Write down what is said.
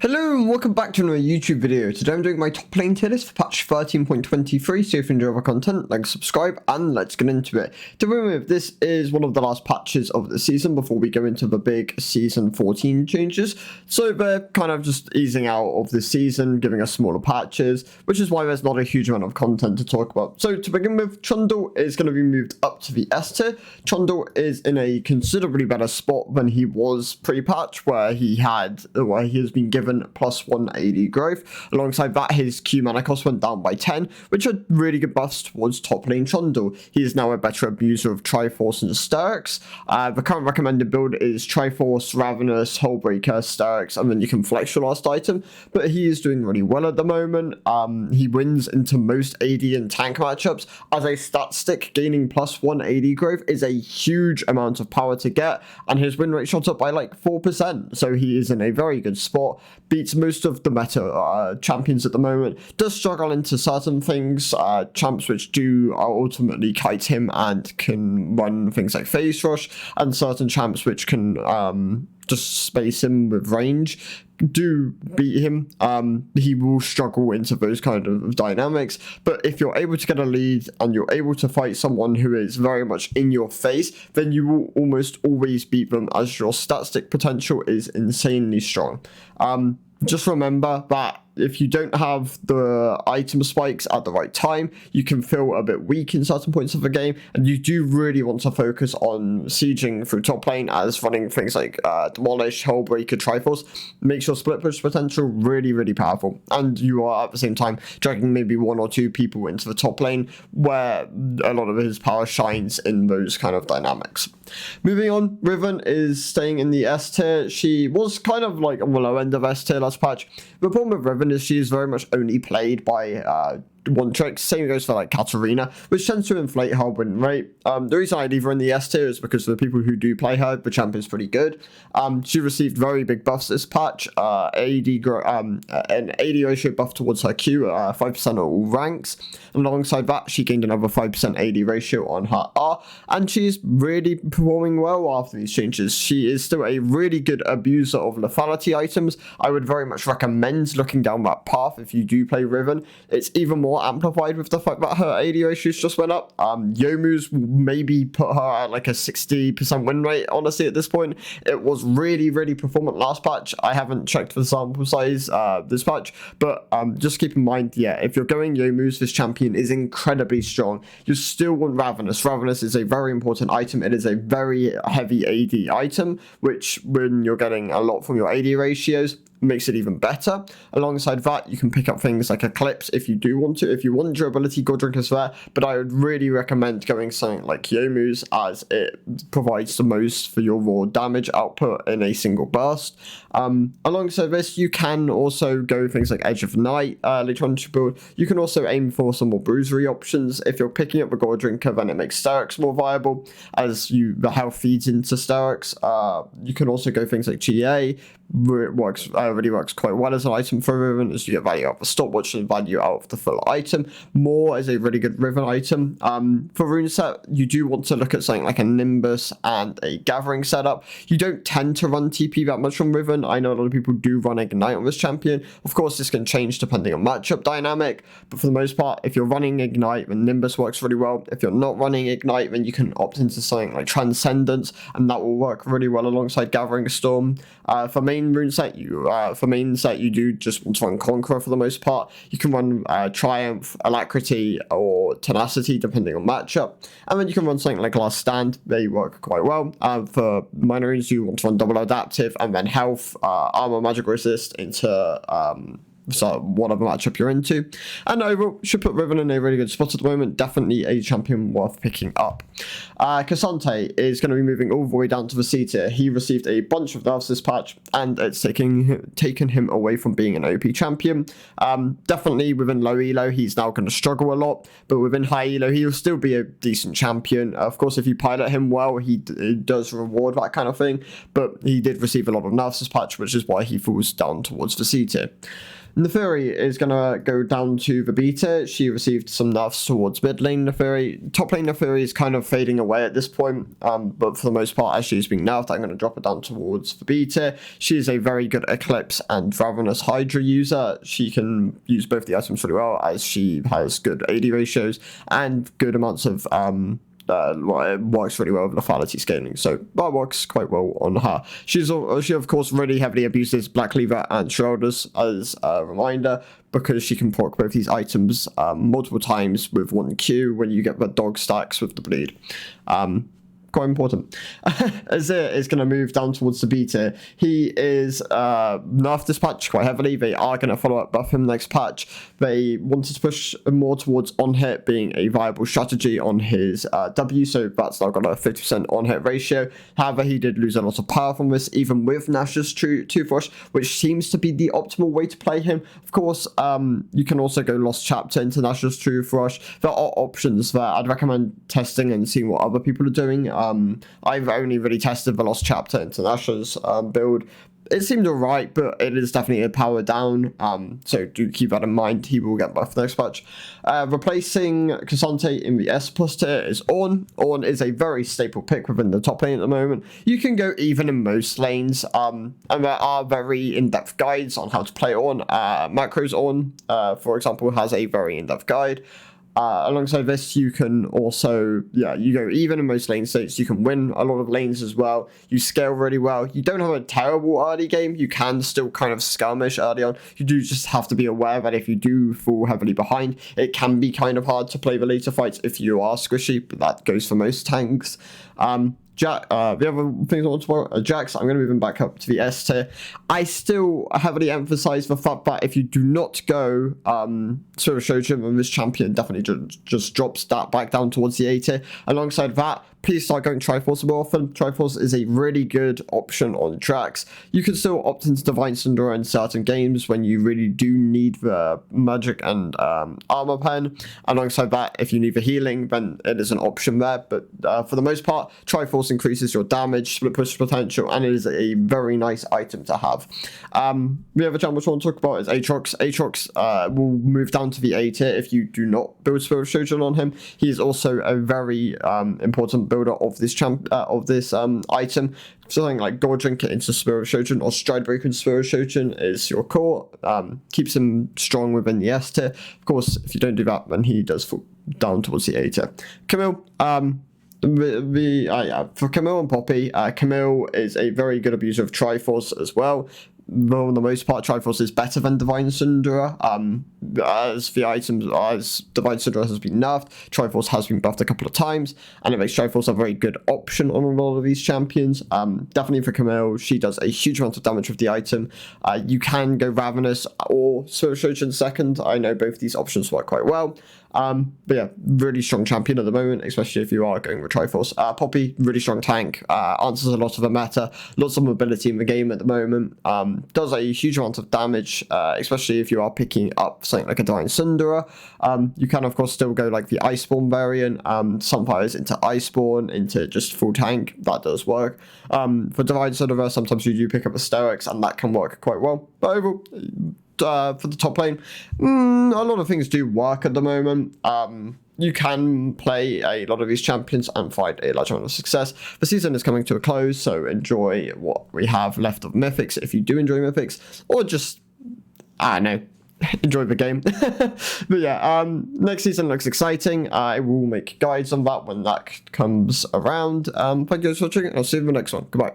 Hello and welcome back to another YouTube video. Today I'm doing my top lane tier list for patch 13.23, so if you enjoy our content, like, subscribe, and let's get into it. To begin with, this is one of the last patches of the season before we go into the big season 14 changes, so they're kind of just easing out of the season, giving us smaller patches, which is why there's not a huge amount of content to talk about. So to begin with, Trundle is going to be moved up to the S tier. Trundle is in a considerably better spot than he was pre-patch, where he has been given plus 180 growth. Alongside that, his Q mana cost went down by 10, which are really good buffs towards top lane Trundle. He is now a better abuser of Triforce and Sterks. The current recommended build is Triforce, Ravenous, Hullbreaker, Sterks, and then you can flex your last item, but he is doing really well at the moment. He wins into most AD and tank matchups. As a stat stick, gaining plus 180 growth is a huge amount of power to get, and his win rate shot up by like 4%, so he is in a very good spot. Beats most of the meta champions at the moment. Does struggle into certain things, champs which do ultimately kite him and can run things like Phase Rush, and certain champs which can just space him with range do beat him. He will struggle into those kind of dynamics, but if you're able to get a lead and you're able to fight someone who is very much in your face, then you will almost always beat them, as your stat stick potential is insanely strong. Just remember that if you don't have the item spikes at the right time, you can feel a bit weak in certain points of the game, and you do really want to focus on sieging through top lane, as running things like Demolish, Hullbreaker, Triforce makes your split push potential really, really powerful, and you are at the same time dragging maybe one or two people into the top lane, where a lot of his power shines in those kind of dynamics. Moving on, Riven is staying in the S tier. She was kind of like on the low end of S tier last patch. The problem with Riven is she is very much only played by one trick. Same goes for like Katarina, which tends to inflate her win rate. The reason I leave her in the S tier is because for the people who do play her, the champion's pretty good. She received very big buffs this patch. An AD ratio buff towards her Q, 5% on all ranks, and alongside that, she gained another 5% AD ratio on her R, and she's really performing well after these changes. She is still a really good abuser of lethality items. I would very much recommend looking down that path if you do play Riven. It's even more amplified with the fact that her AD ratios just went up. Youmuu's will maybe put her at like a 60% win rate, honestly, at this point. It was really, really performant last patch. I haven't checked the sample size this patch, but just keep in mind, yeah, if you're going Youmuu's, this champion is incredibly strong. You still want Ravenous. Ravenous is a very important item. It is a very heavy AD item, which when you're getting a lot from your AD ratios, makes it even better. Alongside that, you can pick up things like Eclipse if you do want to. If you want durability, Godrink is there, but I would really recommend going something like Youmuu's, as it provides the most for your raw damage output in a single burst. Alongside this, you can also go things like Edge of Night later on to build. You can also aim for some more bruisery options. If you're picking up the Godrinker, then it makes Sterks more viable, as the health feeds into Sterks. You can also go things like GA. It really works quite well as an item for Riven, as you get value out of the stopwatch and value out of the full item. More is a really good Riven item. For rune set, you do want to look at something like a Nimbus and a Gathering setup. You don't tend to run TP that much on Riven. I know a lot of people do run Ignite on this champion. Of course, this can change depending on matchup dynamic, but for the most part, if you're running Ignite, then Nimbus works really well. If you're not running Ignite, then you can opt into something like Transcendence, and that will work really well alongside Gathering Storm. For main rune set, you do just want to run Conqueror for the most part. You can run Triumph, Alacrity, or Tenacity depending on matchup, and then you can run something like Last Stand. They work quite well. For minor runes, you want to run Double Adaptive, and then Health, Armor, Magic Resist into so whatever matchup you're into. And overall, should put Riven in a really good spot at the moment. Definitely a champion worth picking up. Cassante is going to be moving all the way down to the C tier. He received a bunch of nerfs this patch, and it's taken him away from being an OP champion. Definitely within low elo, he's now going to struggle a lot, but within high elo, he'll still be a decent champion. Of course, if you pilot him well, he does reward that kind of thing, but he did receive a lot of nerfs this patch, which is why he falls down towards the C tier. Neferi is going to go down to the beta. She received some nerfs towards mid lane Neferi. Top lane Neferi is kind of fading away at this point, but for the most part, as she's being nerfed, I'm going to drop her down towards the beta. She is a very good Eclipse and Ravenous Hydra user. She can use both the items really well, as she has good AD ratios and good amounts of it works really well with lethality scaling, so that works quite well on her. She of course really heavily abuses Black Cleaver and Shoulders as a reminder, because she can proc both these items multiple times with 1Q when you get the dog stacks with the bleed. Quite important. Azir is going to move down towards the beta. He is nerfed this patch quite heavily. They are going to follow up buff him next patch. They wanted to push more towards on-hit being a viable strategy on his W, so that's now got a 50% on-hit ratio. However, he did lose a lot of power from this, even with Nash's Toothbrush, which seems to be the optimal way to play him. Of course, you can also go Lost Chapter into Nash's Toothbrush. There are options there. I'd recommend testing and seeing what other people are doing. I've only really tested the Lost Chapter into Nash's build. It seemed alright, but it is definitely a power down, so do keep that in mind. He will get buffed next patch. Replacing Cassante in the S+ tier is Ornn. Ornn is a very staple pick within the top lane at the moment. You can go even in most lanes, and there are very in-depth guides on how to play Ornn. Macros Ornn, for example, has a very in-depth guide. Alongside this, you can also, you go even in most lane states. You can win a lot of lanes as well. You scale really well. You don't have a terrible early game. You can still kind of skirmish early on. You do just have to be aware that if you do fall heavily behind, it can be kind of hard to play the later fights if you are squishy, but that goes for most tanks. The other things I want to talk about, Jax, I'm going to move him back up to the S tier. I still heavily emphasize the fact that if you do not go Spirit of Shojin, then this champion definitely just drops that back down towards the A tier. Alongside that, please start going Triforce more often. Triforce is a really good option on tracks. You can still opt into Divine Syndra in certain games when you really do need the magic and armor pen. Alongside that, if you need the healing, then it is an option there. But for the most part, Triforce increases your damage, split push potential, and it is a very nice item to have. The other champ which I want to talk about is Aatrox. Aatrox will move down to the A tier if you do not build Spirit of Shojin on him. He is also a very important builder of this item. Something like Gold Drink into Spirit of Shojin or Stride Breaker into Spirit of Shojin is your core. Keeps him strong within the S tier. Of course, if you don't do that, then he does fall down towards the A tier. Camille, for Camille and Poppy, Camille is a very good abuser of Triforce as well. For the most part, Triforce is better than Divine Syndra. As Divine Syndra has been nerfed, Triforce has been buffed a couple of times, and it makes Triforce a very good option on a lot of these champions. Definitely for Camille, she does a huge amount of damage with the item. You can go Ravenous or Spirit of Shojin second. I know both these options work quite well. But yeah, really strong champion at the moment, especially if you are going with Triforce. Poppy, really strong tank, answers a lot of the meta, lots of mobility in the game at the moment, does a huge amount of damage, especially if you are picking up something like a Divine Syndra. You can of course still go like the Iceborne variant, some fires into Iceborne, into just full tank, that does work. For Divine Syndra, sometimes you do pick up a Asterix, and that can work quite well, but overall, for the top lane, a lot of things do work at the moment. You can play a lot of these champions and find a large amount of success. The season is coming to a close, so enjoy what we have left of Mythics if you do enjoy Mythics, or just, I don't know, enjoy the game. But yeah, next season looks exciting. I will make guides on that when that comes around. Thank you guys for watching, and I'll see you in the next one. Goodbye.